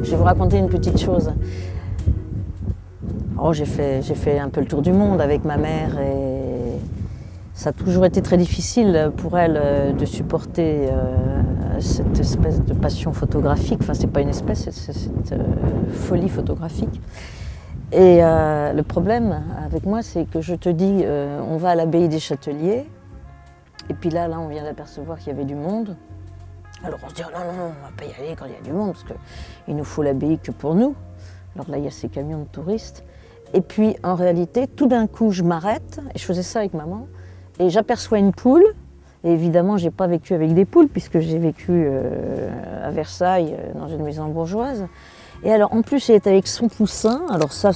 Je vais vous raconter une petite chose. Oh, j'ai fait un peu le tour du monde avec ma mère et ça a toujours été très difficile pour elle de supporter cette espèce de passion photographique. Enfin, c'est pas une espèce, c'est cette folie photographique. Et le problème avec moi, c'est que je te dis, on va à l'abbaye des Châteliers, et puis là, on vient d'apercevoir qu'il y avait du monde. Alors on se dit, oh non, on ne va pas y aller quand il y a du monde, parce qu'il nous faut l'abbaye que pour nous. Alors là, il y a ces camions de touristes. Et puis, en réalité, tout d'un coup, je m'arrête, et je faisais ça avec maman, et j'aperçois une poule. Et évidemment, je n'ai pas vécu avec des poules, puisque j'ai vécu à Versailles, dans une maison bourgeoise. Et alors, en plus, elle est avec son poussin. Alors ça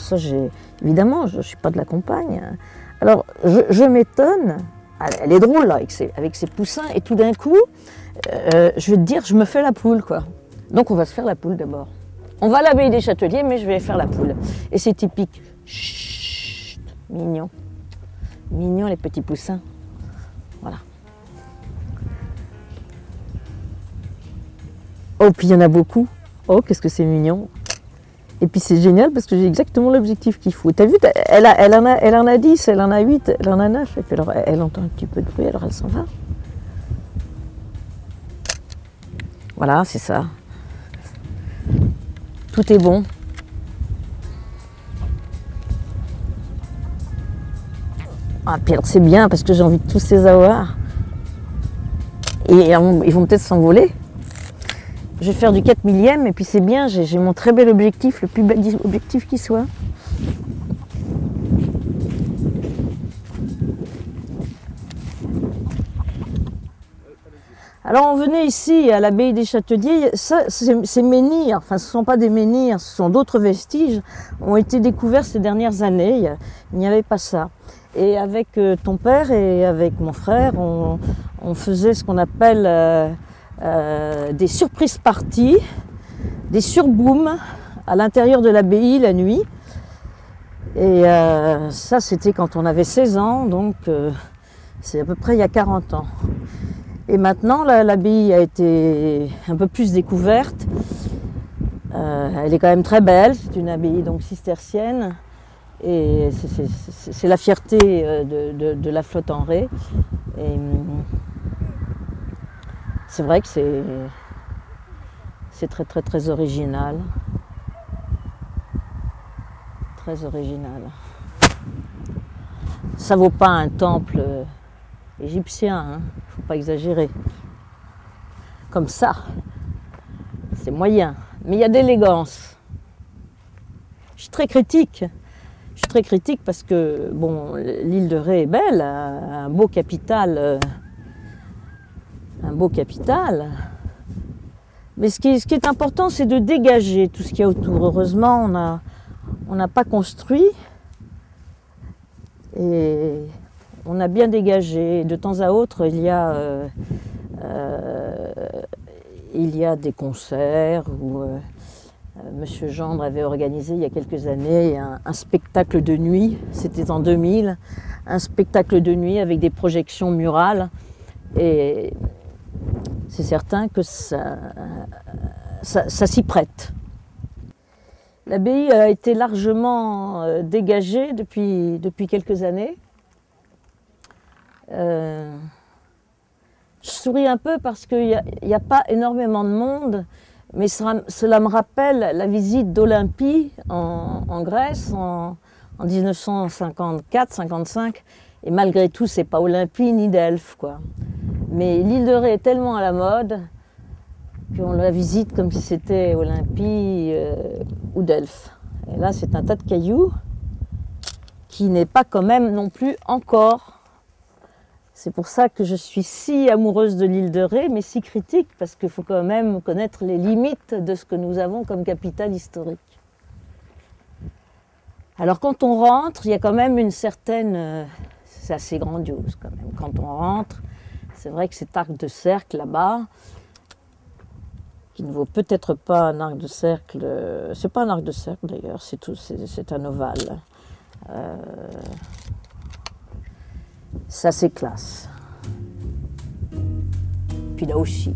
évidemment, je ne suis pas de la campagne. Alors, je m'étonne. Elle est drôle, là, avec ses poussins. Et tout d'un coup, je vais te dire, je me fais la poule, quoi. Donc, on va se faire la poule d'abord. On va à l'abbaye des Châteliers, mais je vais faire la poule. Et c'est typique. Chut, mignon. Mignon, les petits poussins. Voilà. Oh, puis il y en a beaucoup. Oh, qu'est-ce que c'est mignon. Et puis c'est génial parce que j'ai exactement l'objectif qu'il faut. T'as vu, elle en a 10, elle en a 8, elle en a 9. Et puis alors, elle entend un petit peu de bruit, alors elle s'en va. Voilà, c'est ça. Tout est bon. Ah, puis alors c'est bien parce que j'ai envie de tous les avoir. Et ils vont peut-être s'envoler. Je vais faire du 4 millième et puis c'est bien, j'ai mon très bel objectif, le plus bel objectif qui soit. Alors on venait ici à l'abbaye des Châteliers, ces menhirs, enfin ce ne sont pas des menhirs, ce sont d'autres vestiges, ont été découverts ces dernières années, il n'y avait pas ça. Et avec ton père et avec mon frère, on faisait ce qu'on appelle des surprises parties, des surbooms à l'intérieur de l'abbaye la nuit. Et ça, c'était quand on avait 16 ans, donc c'est à peu près il y a 40 ans. Et maintenant, l'abbaye a été un peu plus découverte. Elle est quand même très belle, c'est une abbaye donc cistercienne. Et c'est la fierté de la flotte en Ré. Et c'est vrai que c'est très très très original. Très original. Ça vaut pas un temple égyptien, hein, faut pas exagérer. Comme ça, c'est moyen. Mais il y a d'élégance. Je suis très critique. Je suis très critique parce que bon, l'île de Ré est belle, un beau capital. Mais ce qui est important, c'est de dégager tout ce qu'il y a autour. Heureusement, on n'a pas construit et on a bien dégagé. De temps à autre, il y a des concerts où Monsieur Gendre avait organisé il y a quelques années un spectacle de nuit. C'était en 2000, un spectacle de nuit avec des projections murales. Et c'est certain que ça s'y prête. L'abbaye a été largement dégagée depuis quelques années. Je souris un peu parce qu'il n'y a pas énormément de monde, mais cela me rappelle la visite d'Olympie en Grèce en 1954-55. Et malgré tout, c'est pas Olympie ni Delphes, quoi. Mais l'île de Ré est tellement à la mode qu'on la visite comme si c'était Olympie ou Delphes. Et là, c'est un tas de cailloux qui n'est pas quand même non plus encore. C'est pour ça que je suis si amoureuse de l'île de Ré, mais si critique, parce qu'il faut quand même connaître les limites de ce que nous avons comme capitale historique. Alors quand on rentre, il y a quand même une certaine... c'est assez grandiose quand même. Quand on rentre, c'est vrai que cet arc de cercle là-bas, qui ne vaut peut-être pas un arc de cercle... c'est pas un arc de cercle d'ailleurs, c'est un ovale. Ça c'est classe. Puis là aussi,